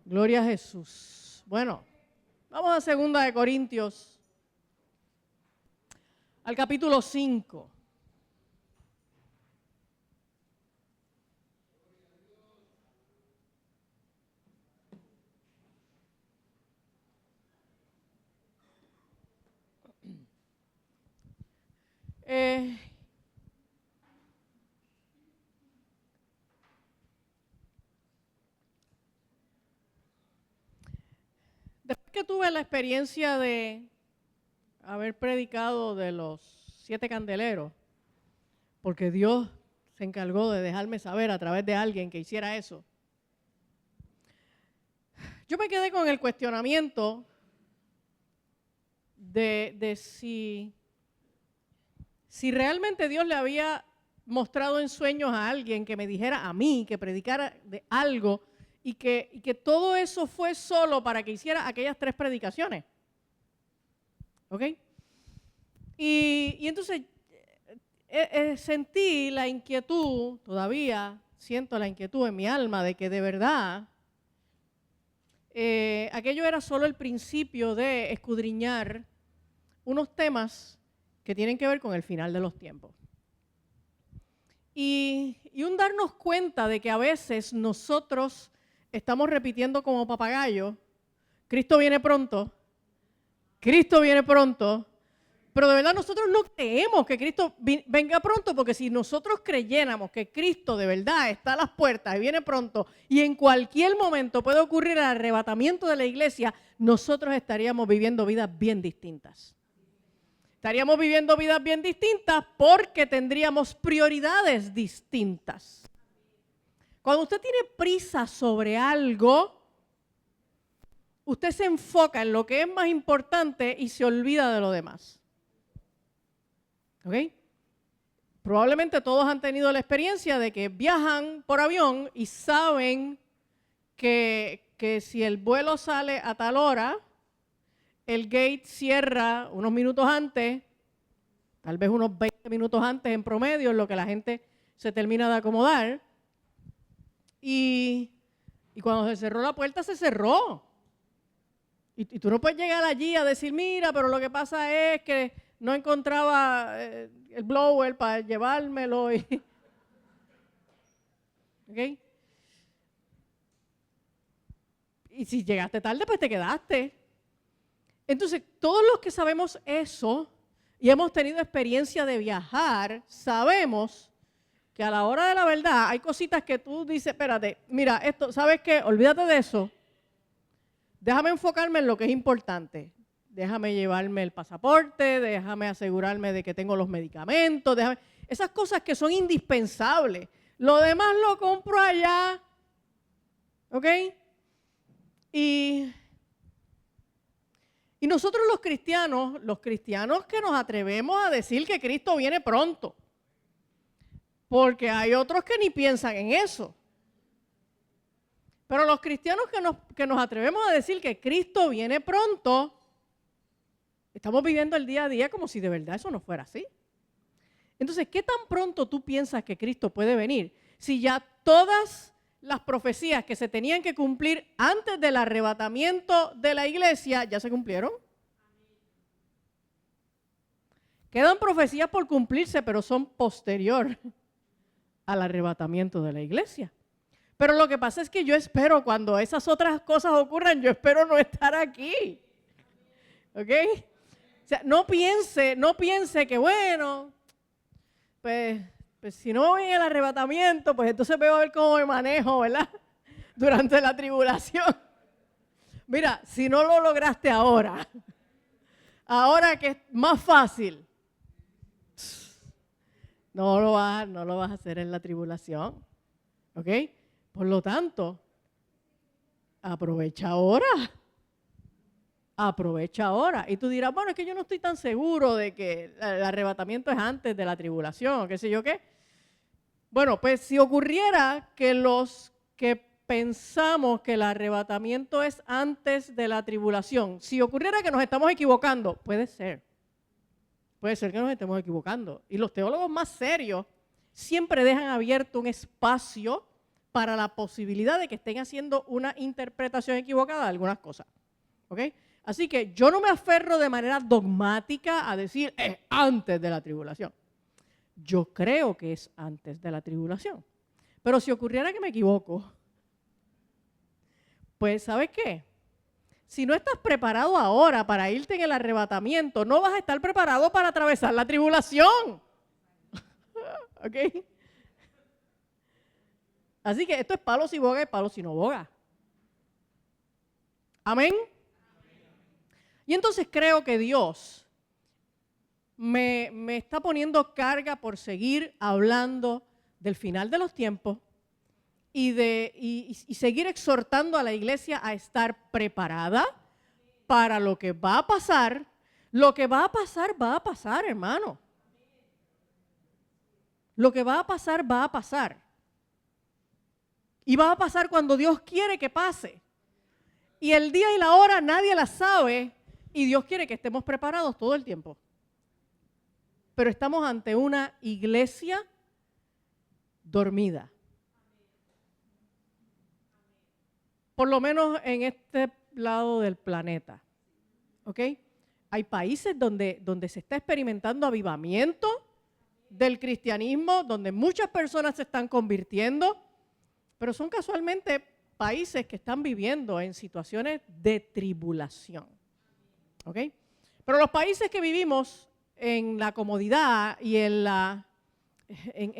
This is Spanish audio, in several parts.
Gloria a Jesús. Bueno, vamos a 2 de Corintios, al capítulo 5. Después que tuve la experiencia de haber predicado de los 7 candeleros, porque Dios se encargó de dejarme saber a través de alguien que hiciera eso, yo me quedé con el cuestionamiento de si realmente Dios le había mostrado en sueños a alguien que me dijera a mí, que predicara de algo, y que todo eso fue solo para que hiciera aquellas 3 predicaciones. ¿Ok? Y entonces sentí la inquietud, todavía siento la inquietud en mi alma de que de verdad aquello era solo el principio de escudriñar unos temas que tienen que ver con el final de los tiempos. Y un darnos cuenta de que a veces nosotros estamos repitiendo como papagayos, Cristo viene pronto, pero de verdad nosotros no creemos que Cristo venga pronto, porque si nosotros creyéramos que Cristo de verdad está a las puertas y viene pronto y en cualquier momento puede ocurrir el arrebatamiento de la iglesia, nosotros estaríamos viviendo vidas bien distintas. Estaríamos viviendo vidas bien distintas porque tendríamos prioridades distintas. Cuando usted tiene prisa sobre algo, usted se enfoca en lo que es más importante y se olvida de lo demás. ¿Ok? Probablemente todos han tenido la experiencia de que viajan por avión y saben que si el vuelo sale a tal hora, el gate cierra unos minutos antes, tal vez unos 20 minutos antes en promedio, en lo que la gente se termina de acomodar. Y cuando se cerró la puerta, se cerró. Y tú no puedes llegar allí a decir, mira, pero lo que pasa es que no encontraba el blower para llevármelo. ¿Okay? Y si llegaste tarde, pues te quedaste. Entonces, todos los que sabemos eso y hemos tenido experiencia de viajar, sabemos que a la hora de la verdad hay cositas que tú dices, espérate, mira, esto, ¿sabes qué? Olvídate de eso. Déjame enfocarme en lo que es importante. Déjame llevarme el pasaporte, déjame asegurarme de que tengo los medicamentos, esas cosas que son indispensables. Lo demás lo compro allá. ¿Ok? Y nosotros los cristianos que nos atrevemos a decir que Cristo viene pronto, porque hay otros que ni piensan en eso. Pero los cristianos que nos atrevemos a decir que Cristo viene pronto, estamos viviendo el día a día como si de verdad eso no fuera así. Entonces, ¿qué tan pronto tú piensas que Cristo puede venir? Si ya todas las profecías que se tenían que cumplir antes del arrebatamiento de la iglesia ya se cumplieron. Quedan profecías por cumplirse, pero son posterior al arrebatamiento de la iglesia. Pero lo que pasa es que yo espero, cuando esas otras cosas ocurran, yo espero no estar aquí. ¿Ok? O sea, no piense que, bueno, pues si no voy en el arrebatamiento, pues entonces veo a ver cómo me manejo, ¿verdad? Durante la tribulación. Mira, si no lo lograste ahora que es más fácil, no lo vas a hacer en la tribulación. ¿Ok? Por lo tanto, aprovecha ahora. Aprovecha ahora. Y tú dirás, bueno, es que yo no estoy tan seguro de que el arrebatamiento es antes de la tribulación, qué sé yo qué. Bueno, pues si ocurriera que los que pensamos que el arrebatamiento es antes de la tribulación, si ocurriera que nos estamos equivocando, puede ser que nos estemos equivocando. Y los teólogos más serios siempre dejan abierto un espacio para la posibilidad de que estén haciendo una interpretación equivocada de algunas cosas. ¿Ok? Así que yo no me aferro de manera dogmática a decir es antes de la tribulación. Yo creo que es antes de la tribulación. Pero si ocurriera que me equivoco, pues ¿sabes qué? Si no estás preparado ahora para irte en el arrebatamiento, no vas a estar preparado para atravesar la tribulación. ¿Ok? Así que esto es palo si boga y palo si no boga. Amén. Y entonces creo que Dios me está poniendo carga por seguir hablando del final de los tiempos y seguir exhortando a la iglesia a estar preparada para lo que va a pasar. Lo que va a pasar, hermano. Lo que va a pasar, va a pasar. Y va a pasar cuando Dios quiere que pase. Y el día y la hora nadie la sabe y Dios quiere que estemos preparados todo el tiempo. Pero estamos ante una iglesia dormida. Por lo menos en este lado del planeta. ¿Ok? Hay países donde se está experimentando avivamiento del cristianismo, donde muchas personas se están convirtiendo, pero son casualmente países que están viviendo en situaciones de tribulación. ¿Ok? Pero los países que vivimos en la comodidad y en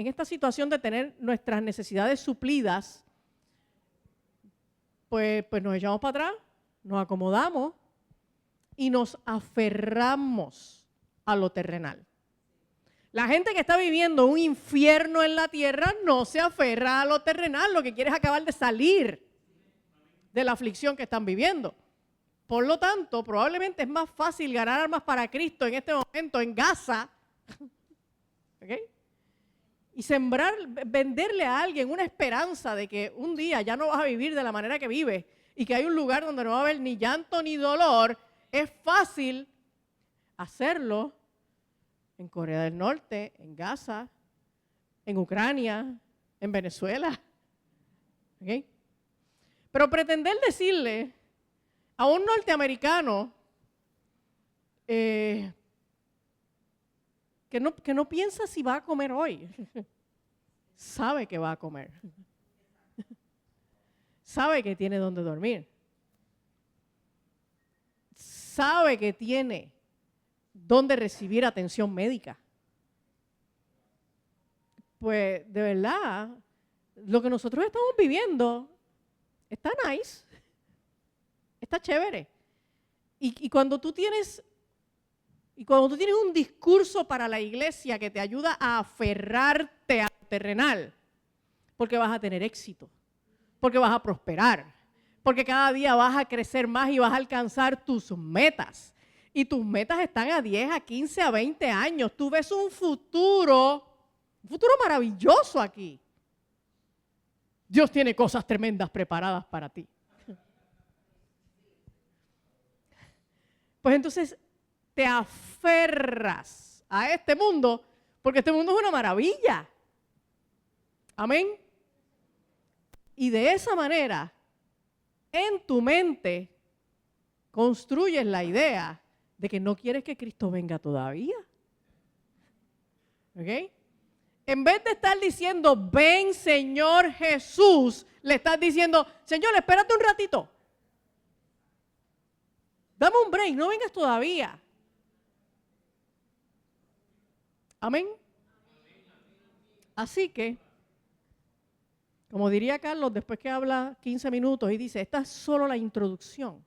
esta situación de tener nuestras necesidades suplidas, pues nos echamos para atrás, nos acomodamos y nos aferramos a lo terrenal. La gente que está viviendo un infierno en la tierra no se aferra a lo terrenal, lo que quiere es acabar de salir de la aflicción que están viviendo. Por lo tanto, probablemente es más fácil ganar almas para Cristo en este momento en Gaza, ¿okay? Y sembrar, venderle a alguien una esperanza de que un día ya no vas a vivir de la manera que vives y que hay un lugar donde no va a haber ni llanto ni dolor. Es fácil hacerlo en Corea del Norte, en Gaza, en Ucrania, en Venezuela. ¿Okay? Pero pretender decirle a un norteamericano que no piensa si va a comer hoy, sabe que va a comer, sabe que tiene donde dormir, sabe que tiene donde recibir atención médica. Pues de verdad, lo que nosotros estamos viviendo está nice, está chévere. Y cuando tú tienes un discurso para la iglesia que te ayuda a aferrarte a lo terrenal, porque vas a tener éxito, porque vas a prosperar, porque cada día vas a crecer más y vas a alcanzar tus metas. Y tus metas están a 10, a 15, a 20 años. Tú ves un futuro maravilloso aquí. Dios tiene cosas tremendas preparadas para ti. Pues entonces te aferras a este mundo porque este mundo es una maravilla. Amén. Y de esa manera, en tu mente, construyes la idea de que no quieres que Cristo venga todavía. ¿Ok? En vez de estar diciendo, ven Señor Jesús, le estás diciendo, Señor, espérate un ratito. Dame un break, no vengas todavía. Amén. Así que, como diría Carlos, después que habla 15 minutos y dice, esta es solo la introducción.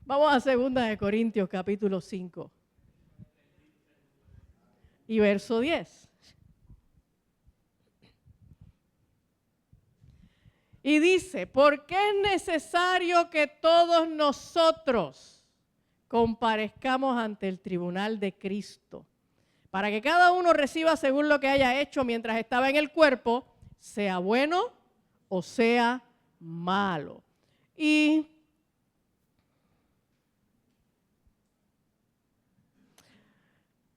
Vamos a 2 Corintios capítulo 5 y verso 10. Y dice, porque es necesario que todos nosotros comparezcamos ante el tribunal de Cristo, para que cada uno reciba según lo que haya hecho mientras estaba en el cuerpo, sea bueno o sea malo. Y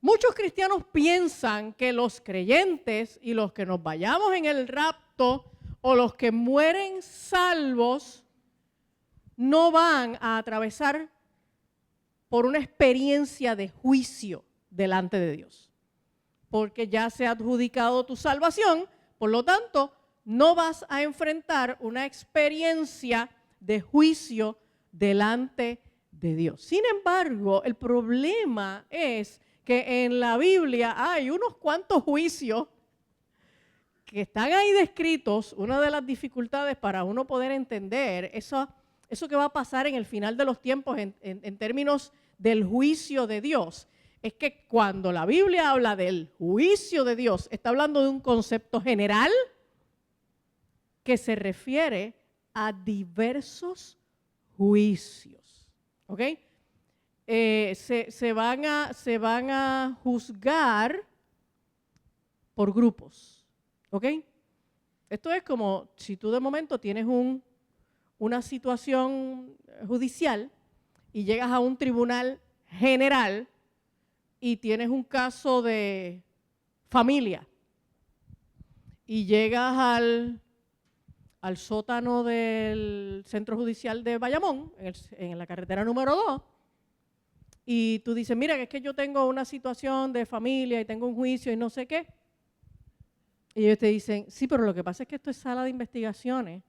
Muchos cristianos piensan que los creyentes y los que nos vayamos en el rapto o los que mueren salvos no van a atravesar por una experiencia de juicio delante de Dios, porque ya se ha adjudicado tu salvación, por lo tanto, no vas a enfrentar una experiencia de juicio delante de Dios. Sin embargo, el problema es que en la Biblia hay unos cuantos juicios que están ahí descritos. Una de las dificultades para uno poder entender eso que va a pasar en el final de los tiempos en términos del juicio de Dios, es que cuando la Biblia habla del juicio de Dios, está hablando de un concepto general que se refiere a diversos juicios. ¿Ok? Se van a juzgar por grupos. ¿Ok? Esto es como si tú de momento tienes una situación judicial y llegas a un tribunal general y tienes un caso de familia y llegas al sótano del Centro Judicial de Bayamón, en la carretera número 2, y tú dices, mira, que es que yo tengo una situación de familia y tengo un juicio y no sé qué. Y ellos te dicen, sí, pero lo que pasa es que esto es sala de investigaciones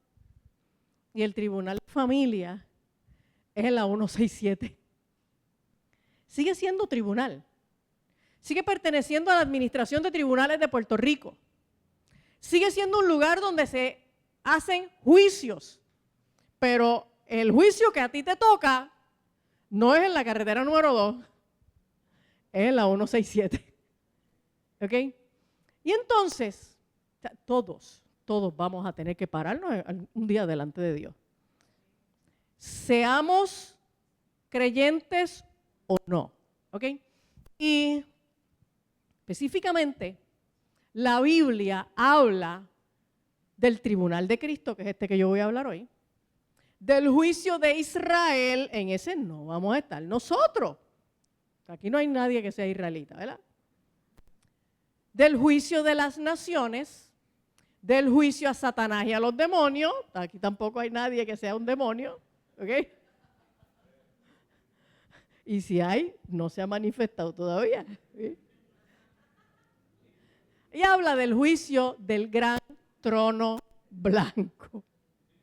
y el Tribunal de Familia es en la 167. Sigue siendo tribunal. Sigue perteneciendo a la Administración de Tribunales de Puerto Rico. Sigue siendo un lugar donde se hacen juicios, pero el juicio que a ti te toca no es en la carretera número 2, es en la 167. ¿Ok? Y entonces, todos vamos a tener que pararnos un día delante de Dios. Seamos creyentes o no. ¿Ok? Y específicamente, la Biblia habla del tribunal de Cristo, que es este que yo voy a hablar hoy, del juicio de Israel. En ese no vamos a estar nosotros. Aquí no hay nadie que sea israelita, ¿verdad? Del juicio de las naciones, del juicio a Satanás y a los demonios. Aquí tampoco hay nadie que sea un demonio, ¿ok? Y si hay, no se ha manifestado todavía. ¿Sí? Y habla del juicio del gran trono blanco.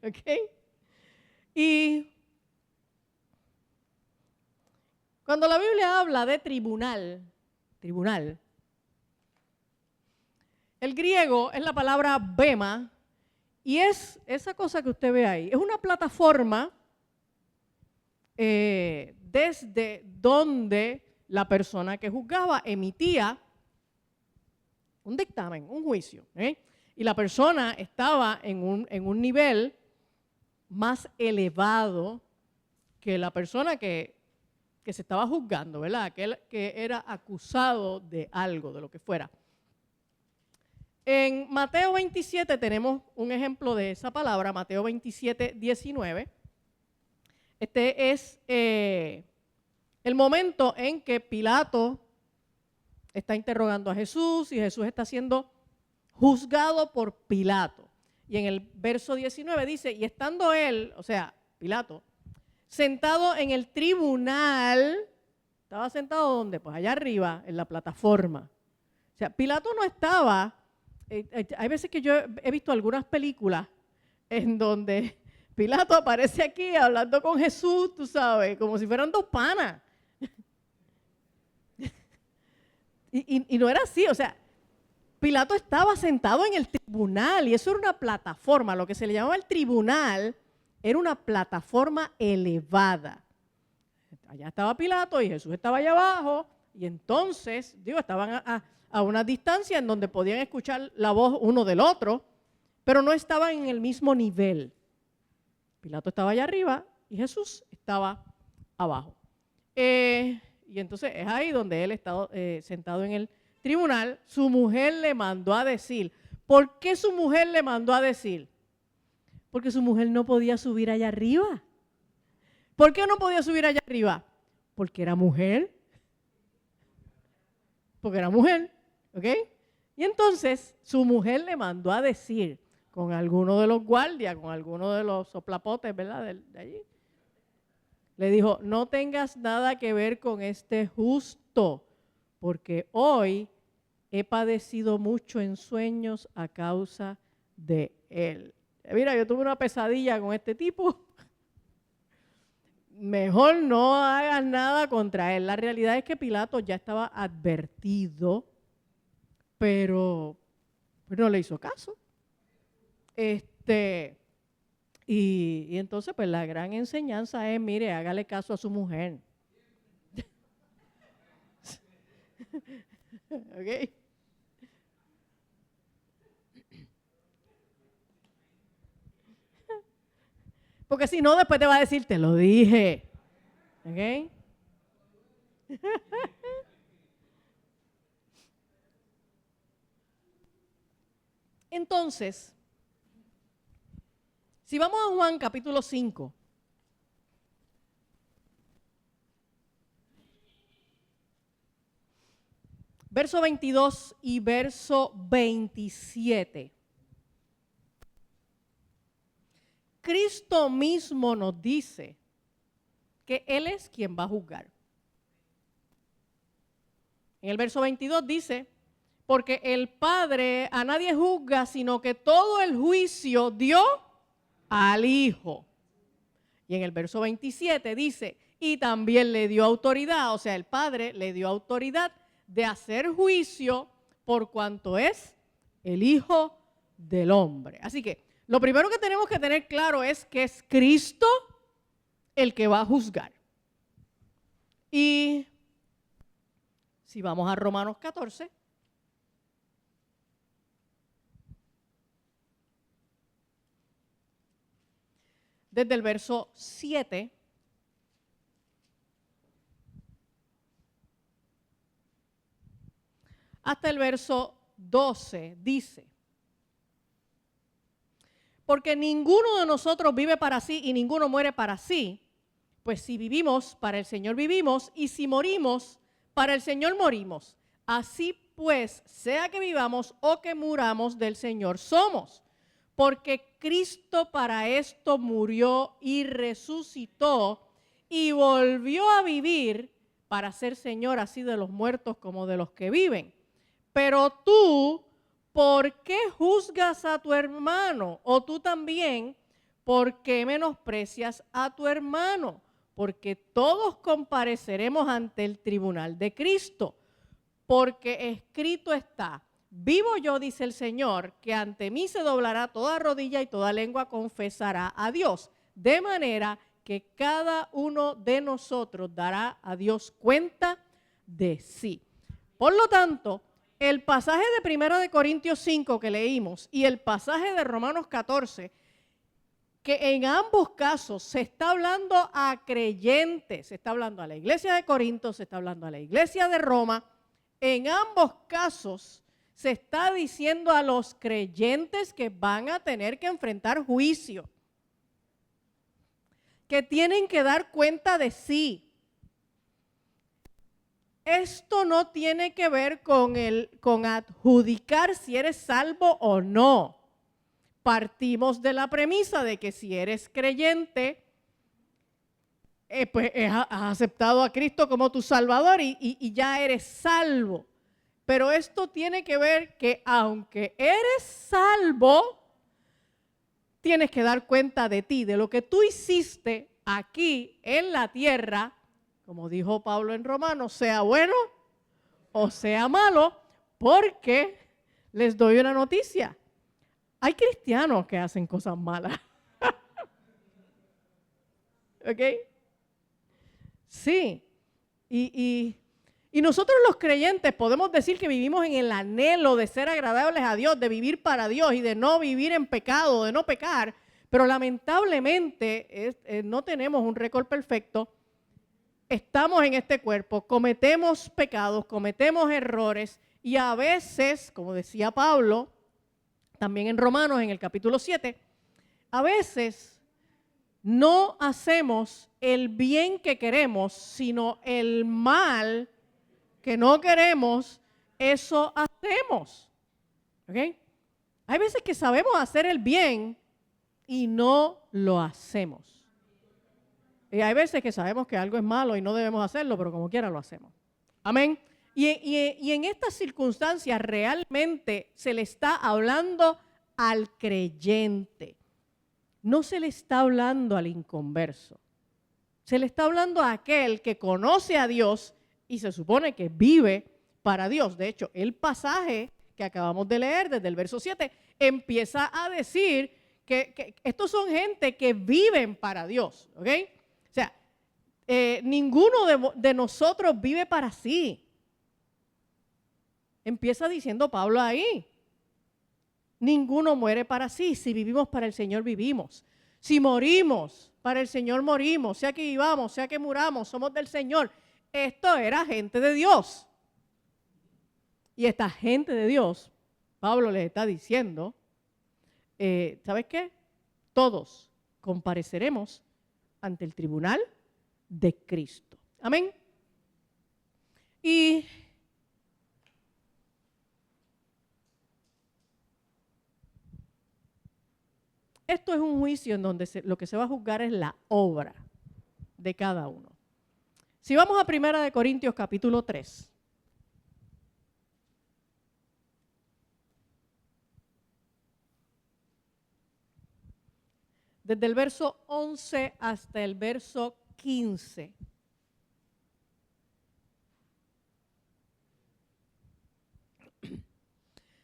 ¿Ok? Y cuando la Biblia habla de tribunal, el griego es la palabra bema y es esa cosa que usted ve ahí. Es una plataforma desde donde la persona que juzgaba emitía un dictamen, un juicio. Y la persona estaba en un nivel más elevado que la persona que se estaba juzgando, ¿verdad? Aquel que era acusado de algo, de lo que fuera. En Mateo 27 tenemos un ejemplo de esa palabra, Mateo 27, 19. Este es el momento en que Pilato está interrogando a Jesús y Jesús está siendo juzgado por Pilato. Y en el verso 19 dice, y estando él, o sea, Pilato, sentado en el tribunal, ¿estaba sentado dónde? Pues allá arriba, en la plataforma. O sea, Pilato no estaba, hay veces que yo he visto algunas películas en donde Pilato aparece aquí hablando con Jesús, tú sabes, como si fueran dos panas. Y no era así, o sea, Pilato estaba sentado en el tribunal y eso era una plataforma, lo que se le llamaba el tribunal era una plataforma elevada. Allá estaba Pilato y Jesús estaba allá abajo y entonces, estaban a una distancia en donde podían escuchar la voz uno del otro, pero no estaban en el mismo nivel. Pilato estaba allá arriba y Jesús estaba abajo. Y entonces es ahí donde él estaba sentado en el tribunal. Su mujer le mandó a decir. ¿Por qué su mujer le mandó a decir? Porque su mujer no podía subir allá arriba. ¿Por qué no podía subir allá arriba? Porque era mujer. porque era mujer, ¿ok? Y entonces su mujer le mandó a decir con alguno de los guardias, con alguno de los soplapotes, ¿verdad? De allí. Le dijo, no tengas nada que ver con este justo, porque hoy he padecido mucho en sueños a causa de él. Mira, yo tuve una pesadilla con este tipo. Mejor no hagas nada contra él. La realidad es que Pilato ya estaba advertido, pero no le hizo caso. Y entonces, pues la gran enseñanza es, mire, hágale caso a su mujer. ¿Ok? Porque si no, después te va a decir, te lo dije. ¿Ok? Entonces, si vamos a Juan capítulo 5, verso 22 y verso 27. Cristo mismo nos dice que Él es quien va a juzgar. En el verso 22 dice, porque el Padre a nadie juzga, sino que todo el juicio dio al Hijo. Y en el verso 27 dice, y también le dio autoridad, o sea, el Padre le dio autoridad de hacer juicio por cuanto es el Hijo del Hombre. Así que lo primero que tenemos que tener claro es que es Cristo el que va a juzgar. Y si vamos a Romanos 14, desde el verso 7, hasta el verso 12 dice, porque ninguno de nosotros vive para sí y ninguno muere para sí, pues si vivimos, para el Señor vivimos, y si morimos, para el Señor morimos. Así pues, sea que vivamos o que muramos, del Señor somos. Porque Cristo para esto murió y resucitó y volvió a vivir para ser Señor así de los muertos como de los que viven. Pero tú, ¿por qué juzgas a tu hermano? O tú también, ¿por qué menosprecias a tu hermano? Porque todos compareceremos ante el tribunal de Cristo. Porque escrito está, vivo yo, dice el Señor, que ante mí se doblará toda rodilla y toda lengua confesará a Dios. De manera que cada uno de nosotros dará a Dios cuenta de sí. Por lo tanto, el pasaje de 1 de Corintios 5 que leímos y el pasaje de Romanos 14, que en ambos casos se está hablando a creyentes, se está hablando a la iglesia de Corinto, se está hablando a la iglesia de Roma, en ambos casos se está diciendo a los creyentes que van a tener que enfrentar juicio, que tienen que dar cuenta de sí. Esto no tiene que ver con adjudicar si eres salvo o no. Partimos de la premisa de que si eres creyente, pues has aceptado a Cristo como tu Salvador y ya eres salvo. Pero esto tiene que ver que aunque eres salvo, tienes que dar cuenta de ti, de lo que tú hiciste aquí en la tierra, como dijo Pablo en Romanos, sea bueno o sea malo, porque les doy una noticia. Hay cristianos que hacen cosas malas. ¿Ok? Sí. Y nosotros los creyentes podemos decir que vivimos en el anhelo de ser agradables a Dios, de vivir para Dios y de no vivir en pecado, de no pecar, pero lamentablemente no tenemos un récord perfecto. Estamos en este cuerpo, cometemos pecados, cometemos errores y a veces, como decía Pablo, también en Romanos en el capítulo 7, a veces no hacemos el bien que queremos, sino el mal que no queremos, eso hacemos. ¿Ok? Hay veces que sabemos hacer el bien y no lo hacemos. Y hay veces que sabemos que algo es malo y no debemos hacerlo, pero como quiera lo hacemos. Amén. Y en estas circunstancias realmente se le está hablando al creyente. No se le está hablando al inconverso. Se le está hablando a aquel que conoce a Dios y se supone que vive para Dios. De hecho, el pasaje que acabamos de leer desde el verso 7 empieza a decir que estos son gente que viven para Dios. ¿Ok? O sea, ninguno de nosotros vive para sí. Empieza diciendo Pablo ahí. Ninguno muere para sí. Si vivimos para el Señor, vivimos. Si morimos, para el Señor morimos. Sea que vivamos, sea que muramos, somos del Señor. Esto era gente de Dios. Y esta gente de Dios, Pablo les está diciendo, ¿sabes qué? Todos compareceremos ante el tribunal de Cristo. Amén. Y esto es un juicio en donde lo que se va a juzgar es la obra de cada uno. Si vamos a 1 Corintios capítulo 3. Desde el verso 11 hasta el verso 15.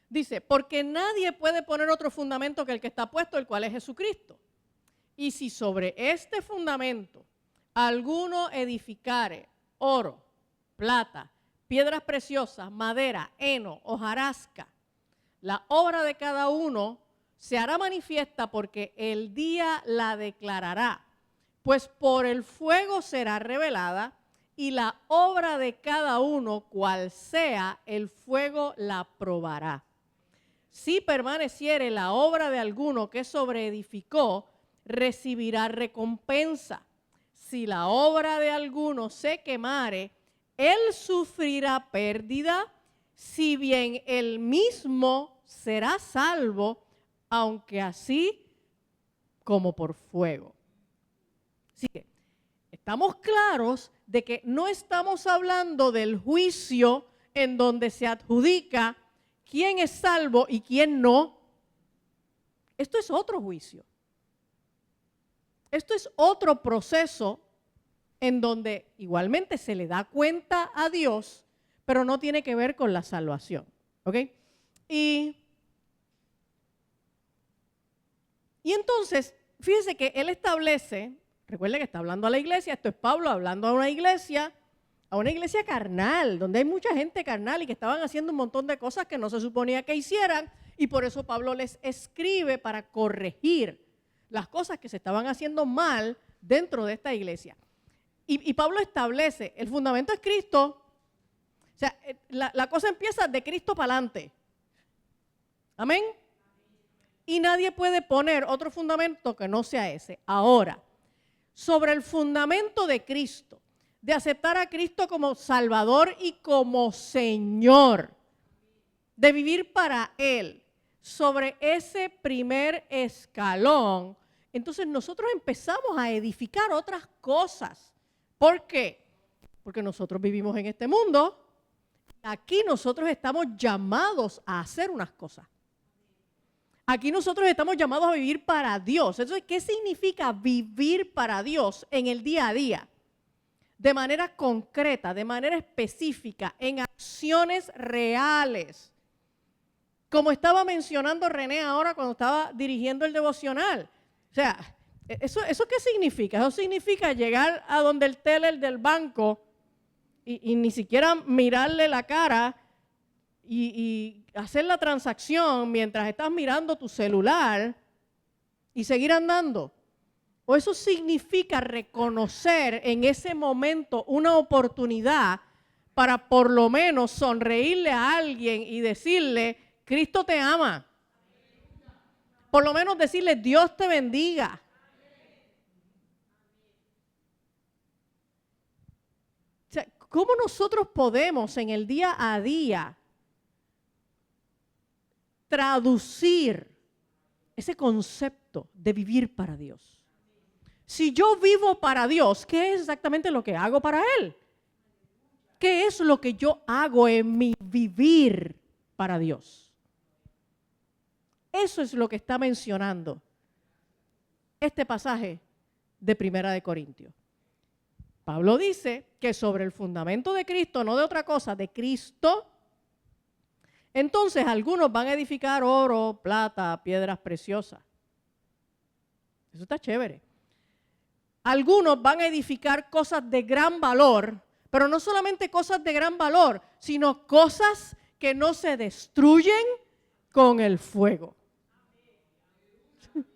Dice, porque nadie puede poner otro fundamento que el que está puesto, el cual es Jesucristo. Y si sobre este fundamento alguno edificare oro, plata, piedras preciosas, madera, heno, hojarasca, la obra de cada uno se hará manifiesta porque el día la declarará, pues por el fuego será revelada y la obra de cada uno, cual sea, el fuego la probará. Si permaneciere la obra de alguno que sobreedificó, recibirá recompensa. Si la obra de alguno se quemare, él sufrirá pérdida, si bien él mismo será salvo, aunque así como por fuego. Así que estamos claros de que no estamos hablando del juicio en donde se adjudica quién es salvo y quién no. Esto es otro juicio. Esto es otro proceso en donde igualmente se le da cuenta a Dios, pero no tiene que ver con la salvación. ¿Ok? Y entonces, fíjese que él establece, recuerde que está hablando a la iglesia, esto es Pablo hablando a una iglesia carnal, donde hay mucha gente carnal y que estaban haciendo un montón de cosas que no se suponía que hicieran, y por eso Pablo les escribe para corregir las cosas que se estaban haciendo mal dentro de esta iglesia. Y Pablo establece, el fundamento es Cristo, o sea, la cosa empieza de Cristo para adelante. Amén. Y nadie puede poner otro fundamento que no sea ese. Ahora, sobre el fundamento de Cristo, de aceptar a Cristo como Salvador y como Señor, de vivir para Él, sobre ese primer escalón, entonces nosotros empezamos a edificar otras cosas. ¿Por qué? Porque nosotros vivimos en este mundo, aquí nosotros estamos llamados a hacer unas cosas. Aquí nosotros estamos llamados a vivir para Dios. Entonces, ¿qué significa vivir para Dios en el día a día? De manera concreta, de manera específica, en acciones reales. Como estaba mencionando René ahora cuando estaba dirigiendo el devocional. O sea, ¿eso qué significa? Eso significa llegar a donde el teller del banco y ni siquiera mirarle la cara y hacer la transacción mientras estás mirando tu celular y seguir andando. O eso significa reconocer en ese momento una oportunidad para por lo menos sonreírle a alguien y decirle, Cristo te ama. Por lo menos decirle, Dios te bendiga. O sea, ¿cómo nosotros podemos en el día a día traducir ese concepto de vivir para Dios. Si yo vivo para Dios, ¿qué es exactamente lo que hago para Él? ¿Qué es lo que yo hago en mi vivir para Dios? Eso es lo que está mencionando este pasaje de Primera de Corintios. Pablo dice que sobre el fundamento de Cristo, no de otra cosa, de Cristo, entonces algunos van a edificar oro, plata, piedras preciosas. Eso está chévere. Algunos van a edificar cosas de gran valor, pero no solamente cosas de gran valor, sino cosas que no se destruyen con el fuego.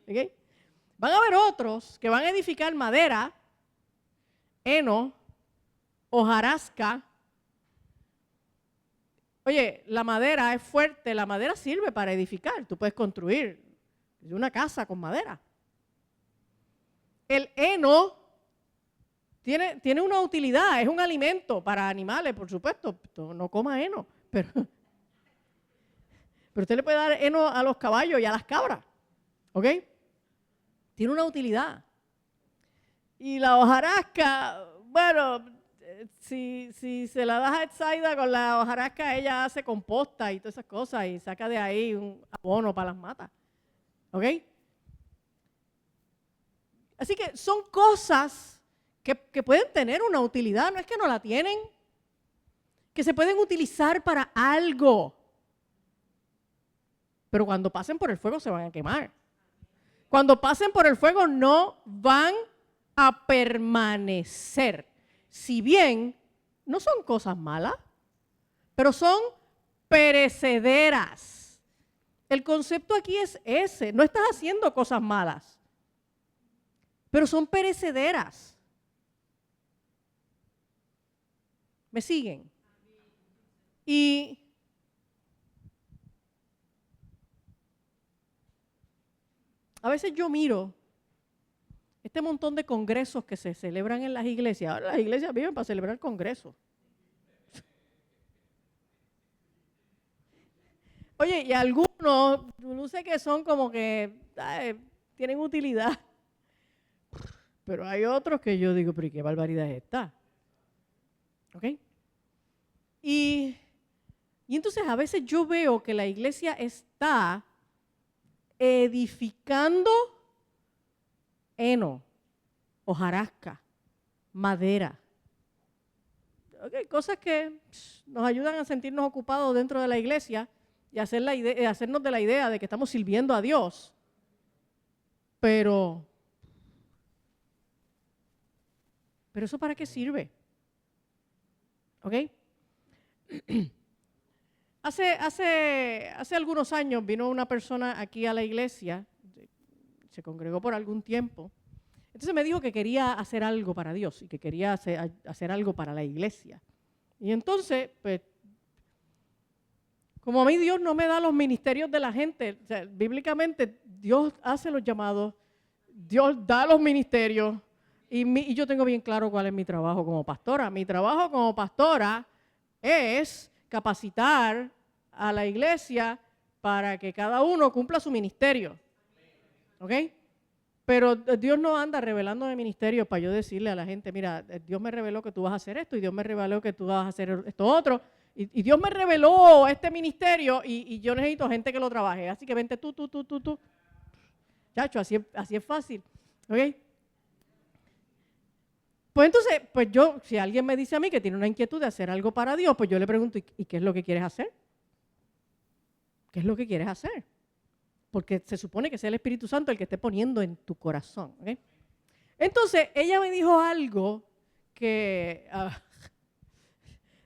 ¿Okay? Van a haber otros que van a edificar madera, heno, hojarasca. Oye, la madera es fuerte, la madera sirve para edificar. Tú puedes construir una casa con madera. El heno tiene una utilidad, es un alimento para animales, por supuesto. No coma heno, pero usted le puede dar heno a los caballos y a las cabras, ¿ok? Tiene una utilidad. Y la hojarasca, bueno, si se la das a Etsaida con la hojarasca, ella hace composta y todas esas cosas y saca de ahí un abono para las matas, ¿ok? Así que son cosas que pueden tener una utilidad, no es que no la tienen, que se pueden utilizar para algo. Pero cuando pasen por el fuego se van a quemar. Cuando pasen por el fuego no van a permanecer. Si bien no son cosas malas, pero son perecederas. El concepto aquí es ese, no estás haciendo cosas malas, pero son perecederas. ¿Me siguen? Y a veces yo miro este montón de congresos que se celebran en las iglesias. Ahora las iglesias viven para celebrar congresos. Oye, y algunos, no sé que son como que tienen utilidad. Pero hay otros que yo digo, pero ¿y qué barbaridad es esta? ¿Ok? Y entonces a veces yo veo que la iglesia está edificando heno, hojarasca, madera. Okay, cosas que nos ayudan a sentirnos ocupados dentro de la iglesia y hacernos de la idea de que estamos sirviendo a Dios. Pero ¿eso para qué sirve? ¿Ok? Hace algunos años vino una persona aquí a la iglesia, se congregó por algún tiempo, entonces me dijo que quería hacer algo para Dios y que quería hacer algo para la iglesia. Y entonces, pues, como a mí Dios no me da los ministerios de la gente, o sea, bíblicamente Dios hace los llamados, Dios da los ministerios y yo tengo bien claro cuál es mi trabajo como pastora. Mi trabajo como pastora es capacitar a la iglesia para que cada uno cumpla su ministerio. ¿Ok? Pero Dios no anda revelándome ministerios para yo decirle a la gente, mira, Dios me reveló que tú vas a hacer esto y Dios me reveló que tú vas a hacer esto otro. Y Dios me reveló este ministerio y yo necesito gente que lo trabaje. Así que vente tú. Chacho, así es fácil. ¿Ok? Pues entonces, pues yo, si alguien me dice a mí que tiene una inquietud de hacer algo para Dios, pues yo le pregunto, ¿y qué es lo que quieres hacer? ¿Qué es lo que quieres hacer? Porque se supone que sea el Espíritu Santo el que esté poniendo en tu corazón. ¿Okay? Entonces, ella me dijo algo que,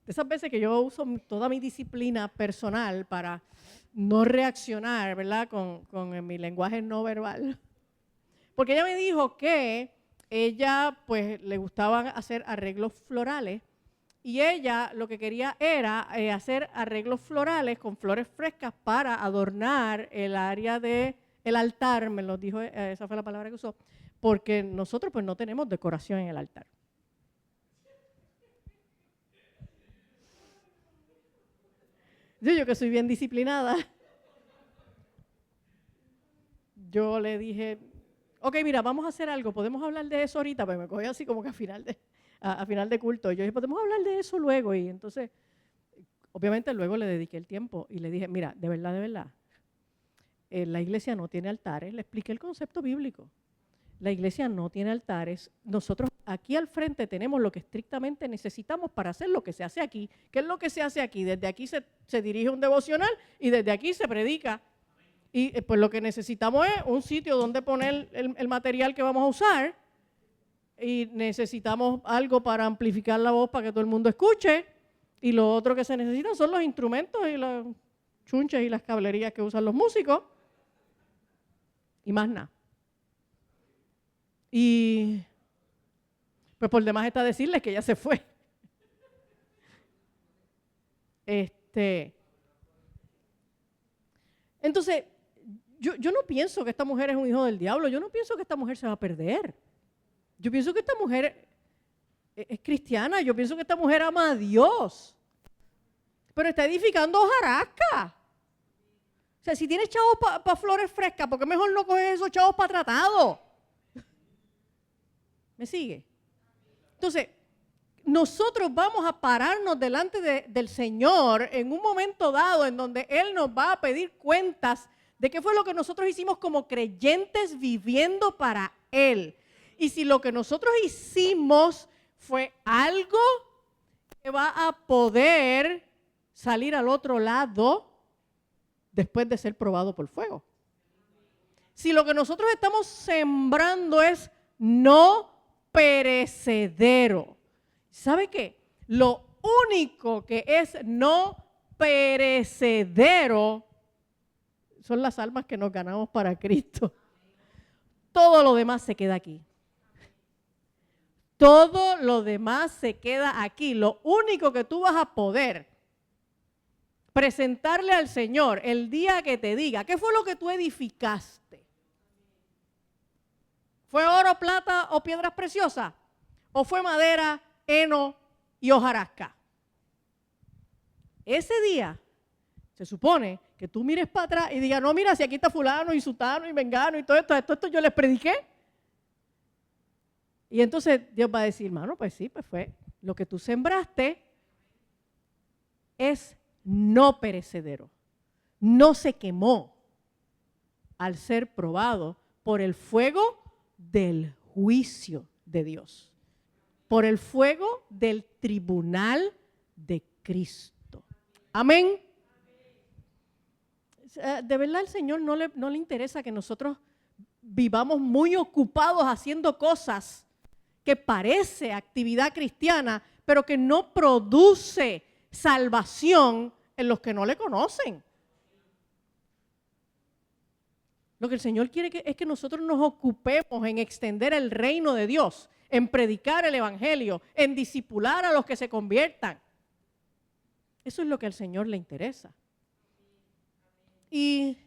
de esas veces que yo uso toda mi disciplina personal para no reaccionar, ¿verdad? Con mi lenguaje no verbal. Porque ella me dijo que ella pues le gustaban hacer arreglos florales y ella lo que quería era hacer arreglos florales con flores frescas para adornar el área del altar, me lo dijo, esa fue la palabra que usó, porque nosotros pues no tenemos decoración en el altar. Yo que soy bien disciplinada, yo le dije, ok, mira, vamos a hacer algo, podemos hablar de eso ahorita, pero me cogí así como que a final de culto. Yo dije, podemos hablar de eso luego. Y entonces, obviamente luego le dediqué el tiempo y le dije, mira, de verdad, la iglesia no tiene altares. Le expliqué el concepto bíblico. La iglesia no tiene altares. Nosotros aquí al frente tenemos lo que estrictamente necesitamos para hacer lo que se hace aquí. ¿Qué es lo que se hace aquí? Desde aquí se dirige un devocional y desde aquí se predica. Y pues lo que necesitamos es un sitio donde poner el material que vamos a usar, y necesitamos algo para amplificar la voz para que todo el mundo escuche, y lo otro que se necesitan son los instrumentos y los chunches y las cablerías que usan los músicos, y más nada. Y pues por demás está decirles que ya se fue. Entonces, yo no pienso que esta mujer es un hijo del diablo, yo no pienso que esta mujer se va a perder. Yo pienso que esta mujer es cristiana, yo pienso que esta mujer ama a Dios, pero está edificando hojarasca. O sea, si tienes chavos para flores frescas, ¿por qué mejor no coges esos chavos para tratado? ¿Me sigue? Entonces, nosotros vamos a pararnos delante del Señor en un momento dado en donde Él nos va a pedir cuentas de qué fue lo que nosotros hicimos como creyentes viviendo para Él. Y si lo que nosotros hicimos fue algo que va a poder salir al otro lado después de ser probado por fuego. Si lo que nosotros estamos sembrando es no perecedero. ¿Sabe qué? Lo único que es no perecedero son las almas que nos ganamos para Cristo. Todo lo demás se queda aquí. Todo lo demás se queda aquí. Lo único que tú vas a poder presentarle al Señor el día que te diga, ¿qué fue lo que tú edificaste? ¿Fue oro, plata o piedras preciosas? ¿O fue madera, heno y hojarasca? Ese día se supone que tú mires para atrás y digas, no, mira, si aquí está fulano y sutano y mengano y todo esto yo les prediqué. Y entonces Dios va a decir, hermano, pues sí, pues fue lo que tú sembraste es no perecedero. No se quemó al ser probado por el fuego del juicio de Dios, por el fuego del tribunal de Cristo. Amén. De verdad, al Señor no le interesa que nosotros vivamos muy ocupados haciendo cosas que parece actividad cristiana, pero que no produce salvación en los que no le conocen. Lo que el Señor quiere es que nosotros nos ocupemos en extender el reino de Dios, en predicar el evangelio, en discipular a los que se conviertan. Eso es lo que al Señor le interesa. Y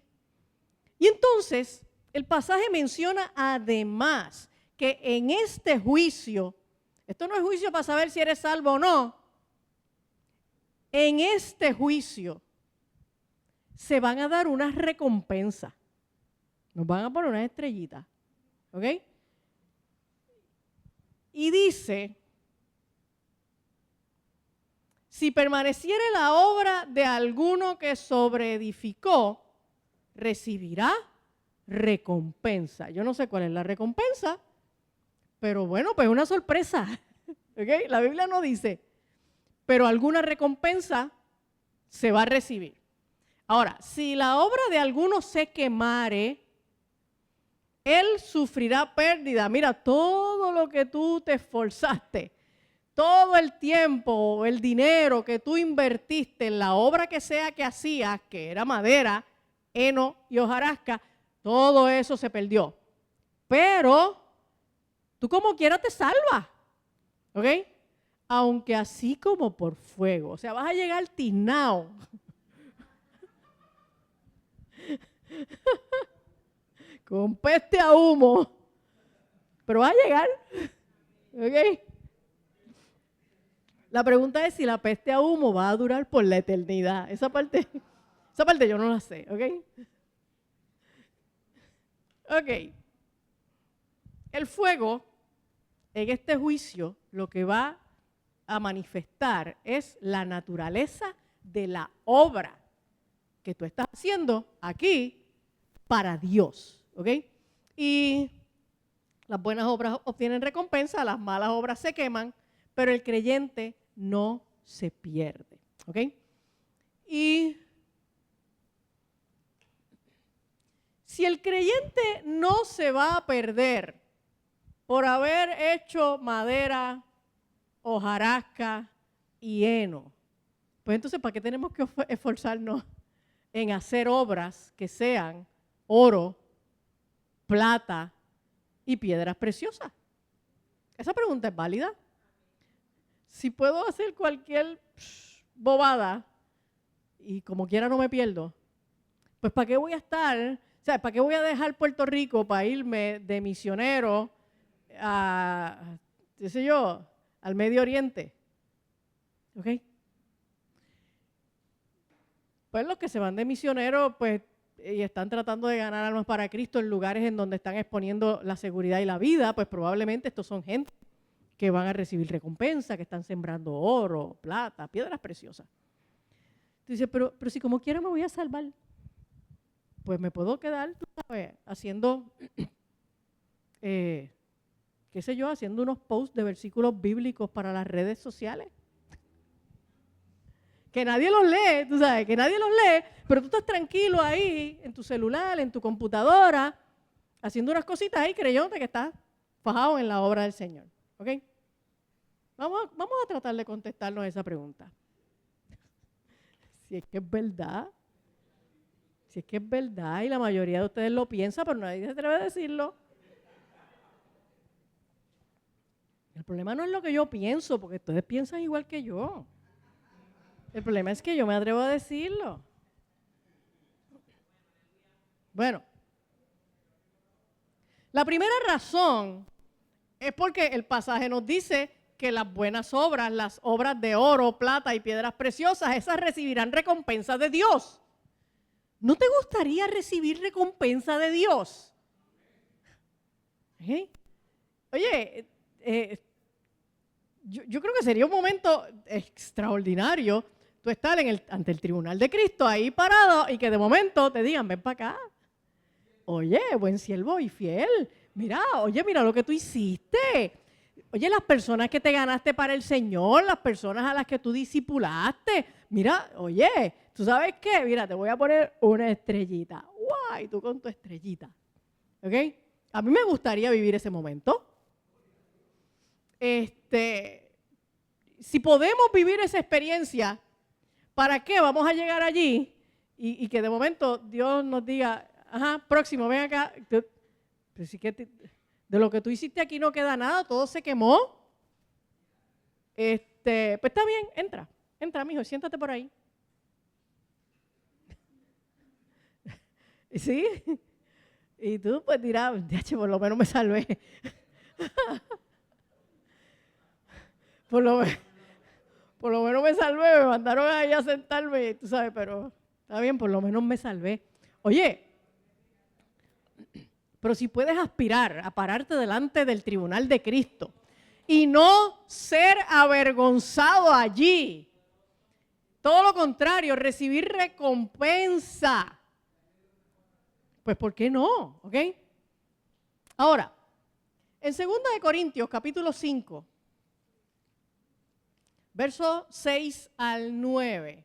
entonces el pasaje menciona además que en este juicio, esto no es juicio para saber si eres salvo o no, en este juicio se van a dar unas recompensas. Nos van a poner unas estrellitas, ¿ok? Y dice, si permaneciere la obra de alguno que sobreedificó, recibirá recompensa. Yo no sé cuál es la recompensa, pero bueno, pues una sorpresa, ¿ok? La Biblia no dice, pero alguna recompensa se va a recibir. Ahora, si la obra de alguno se quemare, él sufrirá pérdida. Mira, todo lo que tú te esforzaste, todo el tiempo, el dinero que tú invertiste en la obra que sea que hacías, que era madera, heno y hojarasca, todo eso se perdió. Pero tú como quiera te salvas, ¿ok? Aunque así como por fuego. O sea, vas a llegar tiznado. Con peste a humo. Pero vas a llegar, ¿ok? La pregunta es si la peste a humo va a durar por la eternidad. Esa parte yo no la sé, ¿ok? Ok. El fuego, en este juicio, lo que va a manifestar es la naturaleza de la obra que tú estás haciendo aquí para Dios. ¿Ok? Y las buenas obras obtienen recompensa, las malas obras se queman, pero el creyente no se pierde. ¿Ok? Y si el creyente no se va a perder por haber hecho madera, hojarasca y heno, pues entonces, ¿para qué tenemos que esforzarnos en hacer obras que sean oro, plata y piedras preciosas? Esa pregunta es válida. Si puedo hacer cualquier bobada y como quiera no me pierdo, pues ¿para qué voy a estar? O sea, ¿para qué voy a dejar Puerto Rico para irme de misionero a, qué sé yo, al Medio Oriente? ¿Ok? Pues los que se van de misioneros, pues, y están tratando de ganar almas para Cristo en lugares en donde están exponiendo la seguridad y la vida, pues probablemente estos son gente que van a recibir recompensa, que están sembrando oro, plata, piedras preciosas. Tú dices, pero si como quiera me voy a salvar, pues me puedo quedar, tú sabes, haciendo, qué sé yo, haciendo unos posts de versículos bíblicos para las redes sociales. Que nadie los lee, tú sabes, que nadie los lee, pero tú estás tranquilo ahí, en tu celular, en tu computadora, haciendo unas cositas ahí, creyéndote que estás fajado en la obra del Señor. ¿Ok? Vamos a tratar de contestarnos esa pregunta. Si es que es verdad. Si es que es verdad y la mayoría de ustedes lo piensa, pero nadie se atreve a decirlo. El problema no es lo que yo pienso, porque ustedes piensan igual que yo. El problema es que yo me atrevo a decirlo. Bueno, la primera razón es porque el pasaje nos dice que las buenas obras, las obras de oro, plata y piedras preciosas, esas recibirán recompensa de Dios. ¿No te gustaría recibir recompensa de Dios? ¿Eh? Oye, yo creo que sería un momento extraordinario tú estar ante el tribunal de Cristo ahí parado y que de momento te digan, ven para acá. Oye, buen siervo y fiel. Mira lo que tú hiciste. Oye, las personas que te ganaste para el Señor, las personas a las que tú discipulaste. Mira, oye, ¿tú sabes qué? Mira, te voy a poner una estrellita. ¡Guay! Tú con tu estrellita. ¿Ok? A mí me gustaría vivir ese momento. Si podemos vivir esa experiencia, ¿para qué vamos a llegar allí y que de momento Dios nos diga, ajá, próximo, ven acá? Pero sí que de lo que tú hiciste aquí no queda nada, todo se quemó. Pues está bien, entra, mijo, siéntate por ahí. ¿Sí? Y tú pues dirás, por lo menos me salvé. Por lo menos me salvé, me mandaron ahí a sentarme, tú sabes, pero está bien, por lo menos me salvé. Oye, pero si puedes aspirar a pararte delante del tribunal de Cristo y no ser avergonzado allí, todo lo contrario, recibir recompensa, pues ¿por qué no? ¿Ok? Ahora, en 2 Corintios capítulo 5, versos 6 al 9.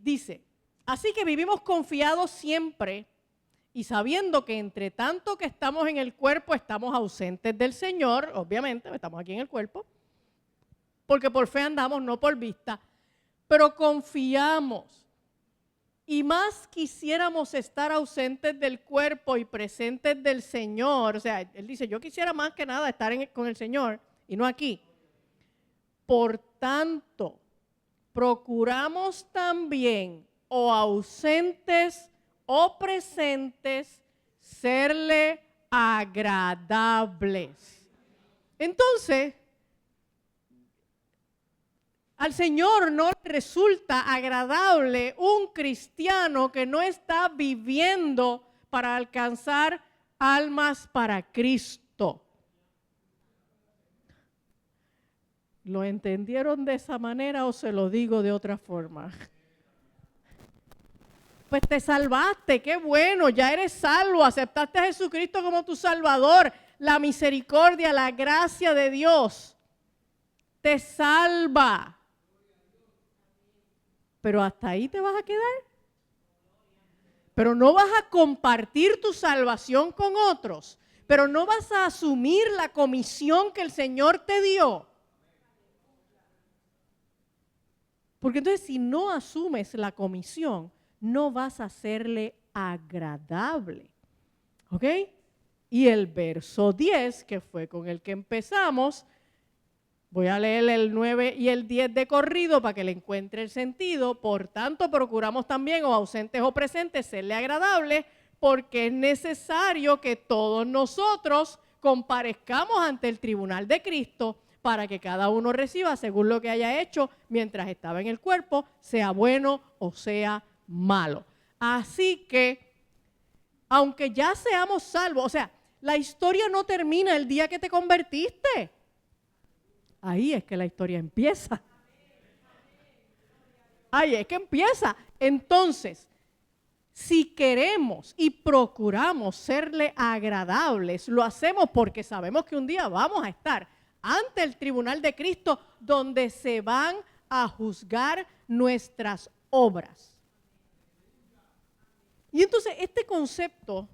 Dice, así que vivimos confiados siempre y sabiendo que entre tanto que estamos en el cuerpo estamos ausentes del Señor, obviamente, estamos aquí en el cuerpo, porque por fe andamos, no por vista, pero confiamos. Y más quisiéramos estar ausentes del cuerpo y presentes del Señor. O sea, él dice, yo quisiera más que nada estar con el Señor y no aquí. Por tanto, procuramos también, o ausentes o presentes, serle agradables. Entonces, Al Señor no le resulta agradable un cristiano que no está viviendo para alcanzar almas para Cristo. ¿Lo entendieron de esa manera o se lo digo de otra forma? Pues te salvaste, qué bueno, ya eres salvo, aceptaste a Jesucristo como tu Salvador. La misericordia, la gracia de Dios te salva. Pero hasta ahí te vas a quedar. Pero no vas a compartir tu salvación con otros. Pero no vas a asumir la comisión que el Señor te dio. Porque entonces si no asumes la comisión, no vas a hacerle agradable. ¿Ok? Y el verso 10, que fue con el que empezamos, voy a leer el 9 y el 10 de corrido para que le encuentre el sentido. Por tanto, procuramos también, o ausentes o presentes, serle agradable, porque es necesario que todos nosotros comparezcamos ante el tribunal de Cristo para que cada uno reciba según lo que haya hecho mientras estaba en el cuerpo, sea bueno o sea malo. Así que, aunque ya seamos salvos, o sea, la historia no termina el día que te convertiste. Ahí es que la historia empieza. Ahí es que empieza. Entonces, si queremos y procuramos serle agradables, lo hacemos porque sabemos que un día vamos a estar ante el tribunal de Cristo donde se van a juzgar nuestras obras. Y entonces este concepto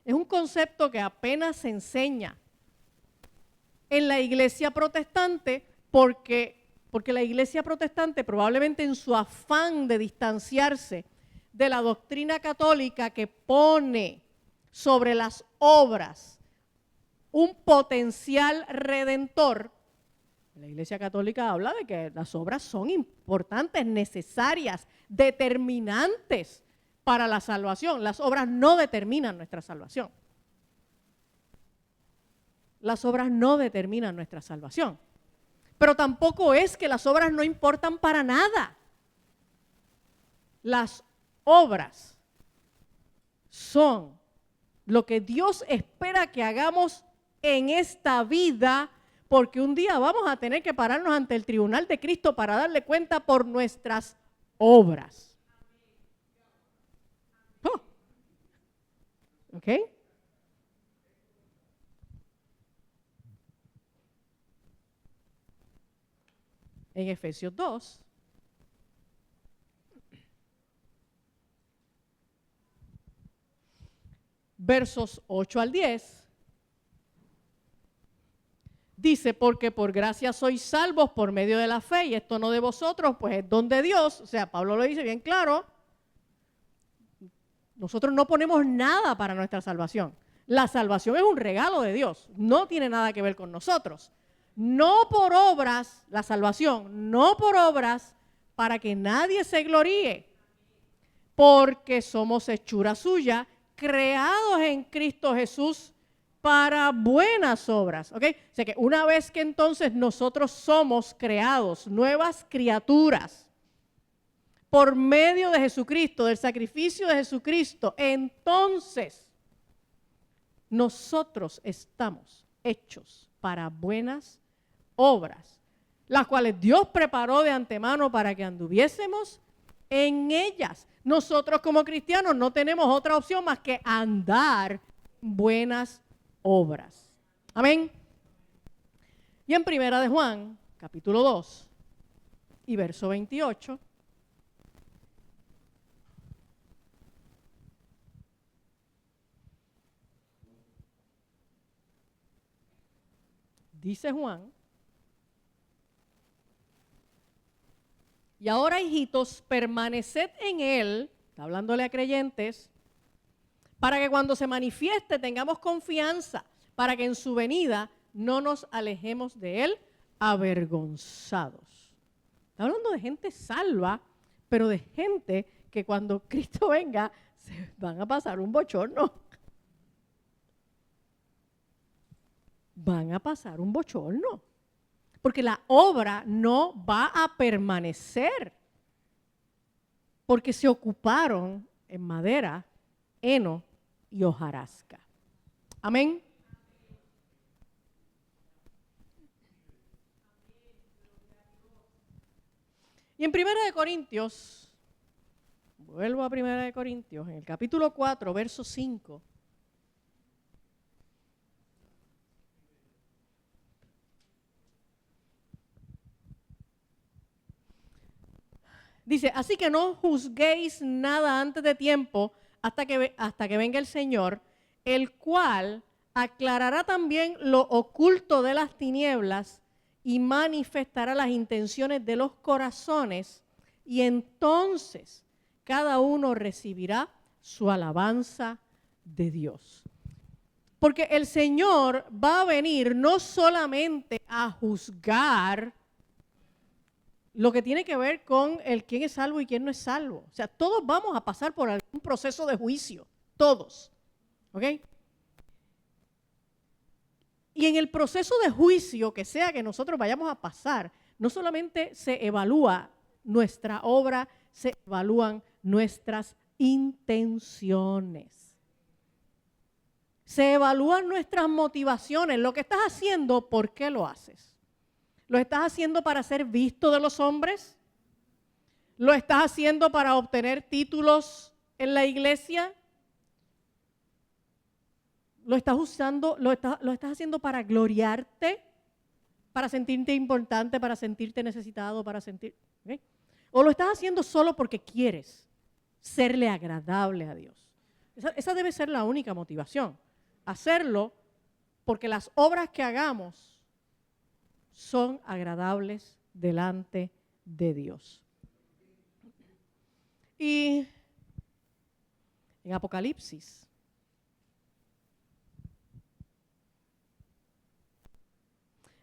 es un concepto que apenas se enseña en la iglesia protestante porque la iglesia protestante probablemente en su afán de distanciarse de la doctrina católica que pone sobre las obras un potencial redentor, la iglesia católica habla de que las obras son importantes, necesarias, determinantes para la salvación. Las obras no determinan nuestra salvación. Las obras no determinan nuestra salvación. Pero tampoco es que las obras no importan para nada. Las obras son lo que Dios espera que hagamos en esta vida, porque un día vamos a tener que pararnos ante el tribunal de Cristo para darle cuenta por nuestras obras. Oh. ¿Ok? En Efesios 2, versos 8 al 10, dice, porque por gracia sois salvos por medio de la fe, y esto no de vosotros, pues es don de Dios. O sea, Pablo lo dice bien claro. Nosotros no ponemos nada para nuestra salvación. La salvación es un regalo de Dios, no tiene nada que ver con nosotros. No por obras, la salvación, no por obras para que nadie se gloríe, porque somos hechura suya, creados en Cristo Jesús para buenas obras. ¿Ok? O sea que una vez que entonces nosotros somos creados, nuevas criaturas, por medio de Jesucristo, del sacrificio de Jesucristo, entonces nosotros estamos hechos para buenas obras, las cuales Dios preparó de antemano para que anduviésemos en ellas. Nosotros como cristianos no tenemos otra opción más que andar en buenas obras. Amén. Y en Primera de Juan, capítulo 2 y verso 28, dice Juan, y ahora, hijitos, permaneced en él, está hablándole a creyentes, para que cuando se manifieste tengamos confianza, para que en su venida no nos alejemos de él avergonzados. Está hablando de gente salva, pero de gente que cuando Cristo venga se van a pasar un bochorno. Van a pasar un bochorno. porque la obra no va a permanecer, porque se ocuparon en madera, heno y hojarasca. Amén. Y en 1 Corintios, vuelvo a 1 Corintios, en el capítulo 4, verso 5. Dice, así que no juzguéis nada antes de tiempo hasta que venga el Señor, el cual aclarará también lo oculto de las tinieblas y manifestará las intenciones de los corazones, y entonces cada uno recibirá su alabanza de Dios. Porque el Señor va a venir no solamente a juzgar lo que tiene que ver con el quién es salvo y quién no es salvo. O sea, todos vamos a pasar por algún proceso de juicio, todos. ¿Ok? Y en el proceso de juicio que sea que nosotros vayamos a pasar, no solamente se evalúa nuestra obra, se evalúan nuestras intenciones. Se evalúan nuestras motivaciones, lo que estás haciendo, ¿por qué lo haces? ¿Lo estás haciendo para ser visto de los hombres? ¿Lo estás haciendo para obtener títulos en la iglesia? ¿Lo estás haciendo para gloriarte? ¿Para sentirte importante, para sentirte necesitado, ¿okay? ¿O lo estás haciendo solo porque quieres serle agradable a Dios? Esa debe ser la única motivación. Hacerlo porque las obras que hagamos son agradables delante de Dios. Y en Apocalipsis,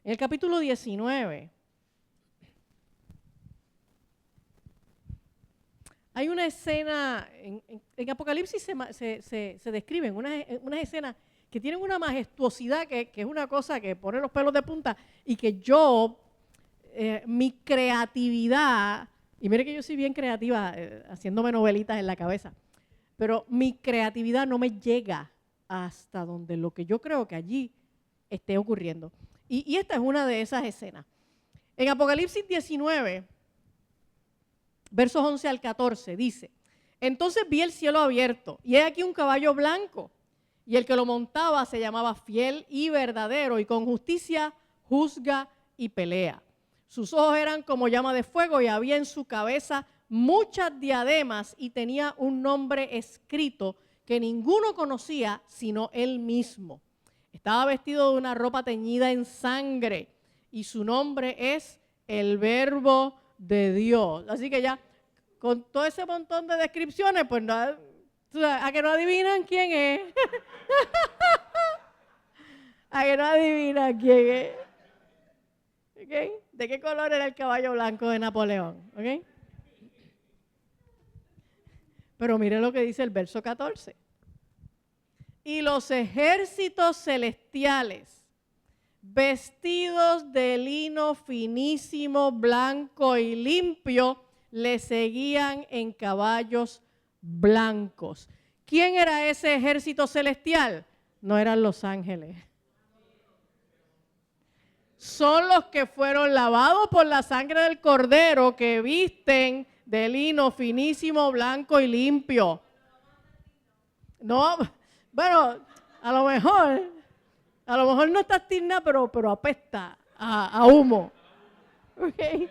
en el capítulo 19, hay una escena, en Apocalipsis se describen unas escenas que tienen una majestuosidad que es una cosa que pone los pelos de punta y que mi creatividad, y mire que yo soy bien creativa haciéndome novelitas en la cabeza, pero mi creatividad no me llega hasta donde lo que yo creo que allí esté ocurriendo. Y esta es una de esas escenas. En Apocalipsis 19, versos 11 al 14, dice, entonces vi el cielo abierto, y he aquí un caballo blanco, y el que lo montaba se llamaba Fiel y Verdadero, y con justicia juzga y pelea. Sus ojos eran como llama de fuego, y había en su cabeza muchas diademas, y tenía un nombre escrito que ninguno conocía sino él mismo. Estaba vestido de una ropa teñida en sangre, y su nombre es el Verbo de Dios. Así que ya, con todo ese montón de descripciones, pues a que no adivinan quién es. A que no adivinan quién es. ¿Okay? ¿De qué color era el caballo blanco de Napoleón? ¿Okay? Pero mire lo que dice el verso 14. Y los ejércitos celestiales, vestidos de lino finísimo, blanco y limpio, le seguían en caballos blancos. ¿Quién era ese ejército celestial? No eran los ángeles. Son los que fueron lavados por la sangre del Cordero, que visten de lino finísimo, blanco y limpio. No, bueno, a lo mejor no está tierna, pero apesta a humo. ¿Okay?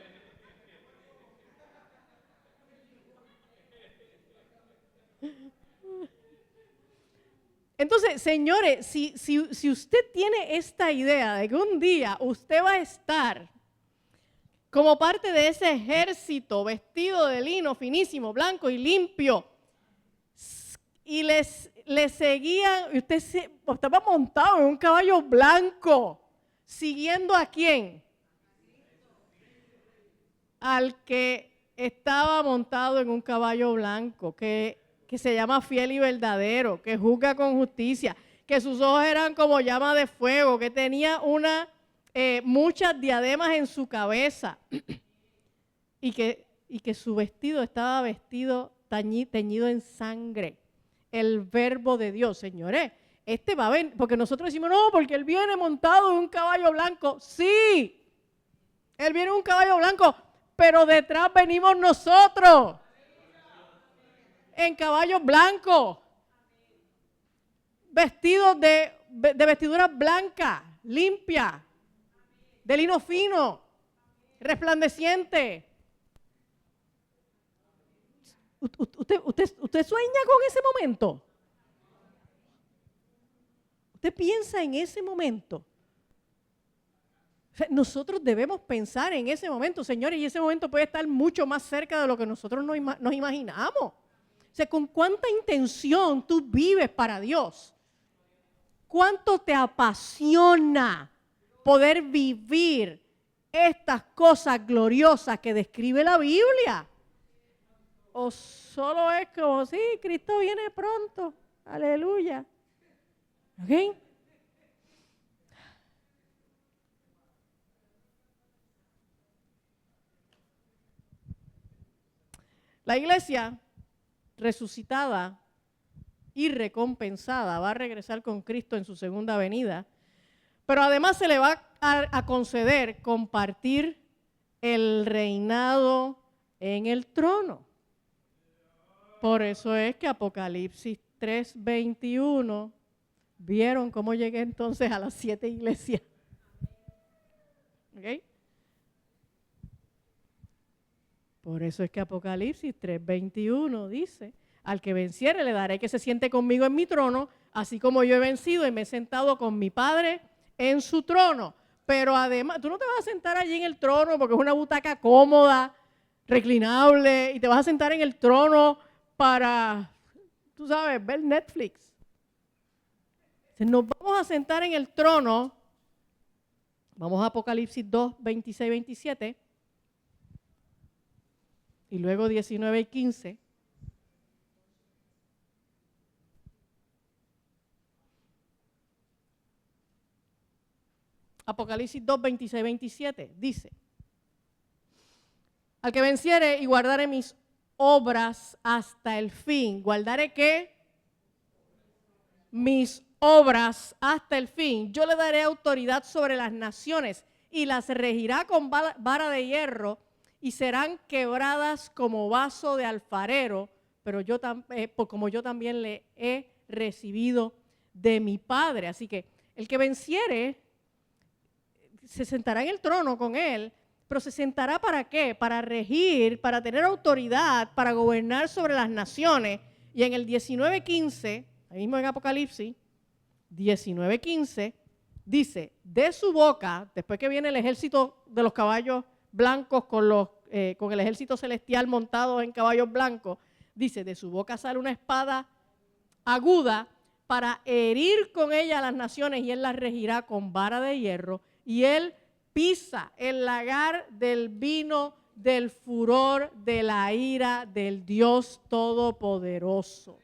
Entonces, señores, si usted tiene esta idea de que un día usted va a estar como parte de ese ejército vestido de lino finísimo, blanco y limpio, y le seguían, usted estaba montado en un caballo blanco, ¿siguiendo a quién? Al que estaba montado en un caballo blanco, que se llama Fiel y Verdadero, que juzga con justicia, que sus ojos eran como llama de fuego, que tenía una muchas diademas en su cabeza y que su vestido estaba teñido en sangre. El verbo de Dios, señores. Este va a venir, porque nosotros decimos, no, porque él viene montado en un caballo blanco. Sí, él viene en un caballo blanco, pero detrás venimos nosotros en caballos blancos, vestidos de vestiduras blancas, limpias, de lino fino, resplandeciente. ¿Usted sueña con ese momento? ¿Usted piensa en ese momento? O sea, nosotros debemos pensar en ese momento, señores, y ese momento puede estar mucho más cerca de lo que nosotros nos imaginamos. O sea, ¿con cuánta intención tú vives para Dios? ¿Cuánto te apasiona poder vivir estas cosas gloriosas que describe la Biblia? ¿O solo es como, sí, Cristo viene pronto? Aleluya. ¿Ok? La iglesia resucitada y recompensada va a regresar con Cristo en su segunda venida, pero además se le va a conceder compartir el reinado en el trono. Por eso es que Apocalipsis 3:21, ¿vieron cómo llegué entonces a las 7 iglesias? ¿Ok? Por eso es que Apocalipsis 3:21 dice, al que venciere le daré que se siente conmigo en mi trono, así como yo he vencido y me he sentado con mi Padre en su trono. Pero además, tú no te vas a sentar allí en el trono porque es una butaca cómoda, reclinable, y te vas a sentar en el trono para, tú sabes, ver Netflix. Nos vamos a sentar en el trono, vamos a Apocalipsis 2, 26, 27, y luego 19 y 15. Apocalipsis 2, 26, 27 dice, al que venciere y guardare mis obras hasta el fin. ¿Guardaré qué? Mis obras hasta el fin. Yo le daré autoridad sobre las naciones y las regirá con vara de hierro y serán quebradas como vaso de alfarero, pero como yo también le he recibido de mi Padre. Así que el que venciere se sentará en el trono con él, pero se sentará ¿para qué? Para regir, para tener autoridad, para gobernar sobre las naciones. Y en el 19:15, ahí mismo en Apocalipsis, 19:15, dice, de su boca, después que viene el ejército de los caballos blancos con el ejército celestial montado en caballos blancos, dice, de su boca sale una espada aguda para herir con ella a las naciones y él las regirá con vara de hierro y él pisa el lagar del vino del furor de la ira del Dios Todopoderoso.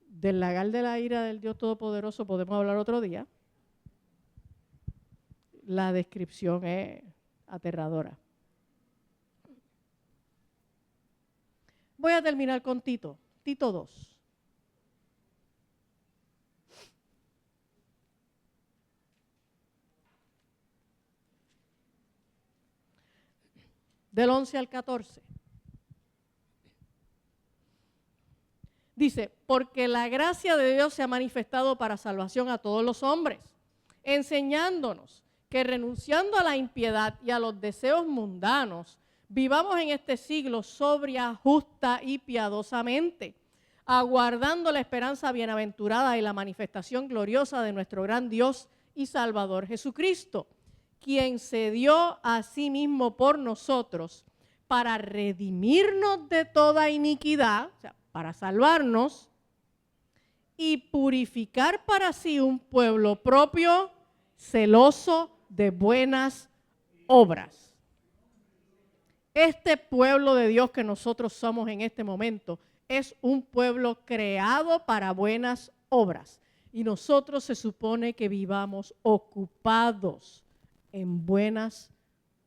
Del lagar de la ira del Dios Todopoderoso podemos hablar otro día. La descripción es aterradora. Voy a terminar con Tito 2. Del 11 al 14. Dice, porque la gracia de Dios se ha manifestado para salvación a todos los hombres, enseñándonos que renunciando a la impiedad y a los deseos mundanos, vivamos en este siglo sobria, justa y piadosamente, aguardando la esperanza bienaventurada y la manifestación gloriosa de nuestro gran Dios y Salvador Jesucristo, quien se dio a sí mismo por nosotros para redimirnos de toda iniquidad, o sea, para salvarnos y purificar para sí un pueblo propio, celoso de buenas obras. Este pueblo de Dios que nosotros somos en este momento es un pueblo creado para buenas obras. Y nosotros se supone que vivamos ocupados en buenas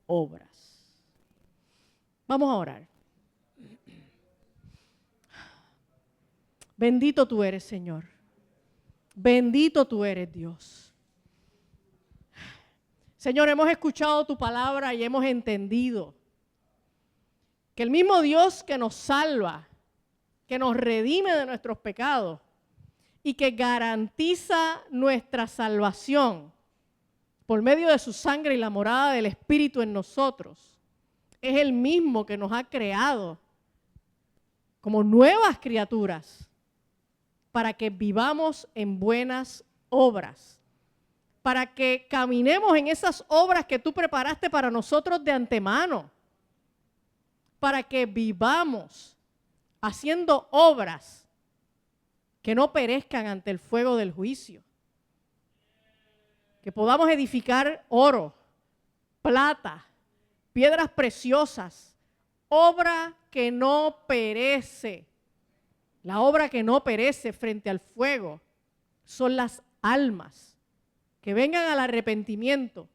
obras. Vamos a orar. Bendito tú eres, Señor. Bendito tú eres, Dios. Señor, hemos escuchado tu palabra y hemos entendido que el mismo Dios que nos salva, que nos redime de nuestros pecados y que garantiza nuestra salvación por medio de su sangre y la morada del Espíritu en nosotros, es el mismo que nos ha creado como nuevas criaturas para que vivamos en buenas obras, para que caminemos en esas obras que tú preparaste para nosotros de antemano, para que vivamos haciendo obras que no perezcan ante el fuego del juicio, que podamos edificar oro, plata, piedras preciosas, obra que no perece. La obra que no perece frente al fuego son las almas que vengan al arrepentimiento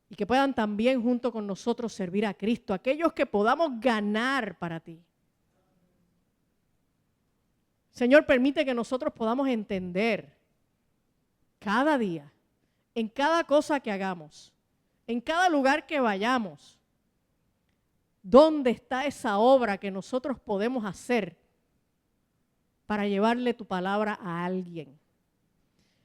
y que puedan también junto con nosotros servir a Cristo, aquellos que podamos ganar para ti. Señor, permite que nosotros podamos entender cada día, en cada cosa que hagamos, en cada lugar que vayamos, ¿dónde está esa obra que nosotros podemos hacer para llevarle tu palabra a alguien?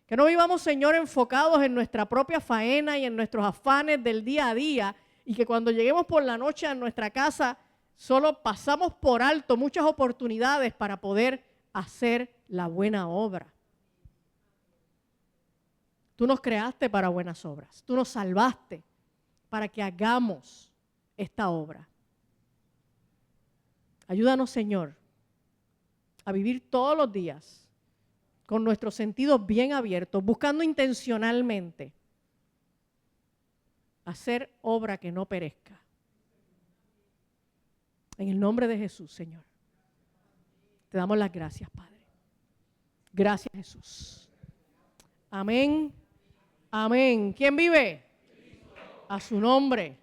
Que no vivamos, Señor, enfocados en nuestra propia faena y en nuestros afanes del día a día y que cuando lleguemos por la noche a nuestra casa solo pasamos por alto muchas oportunidades para poder hacer la buena obra. Tú nos creaste para buenas obras. Tú nos salvaste para que hagamos esta obra. Ayúdanos, Señor, a vivir todos los días con nuestros sentidos bien abiertos, buscando intencionalmente hacer obra que no perezca. En el nombre de Jesús, Señor, te damos las gracias, Padre. Gracias, Jesús. Amén. Amén. ¿Quién vive? A su nombre.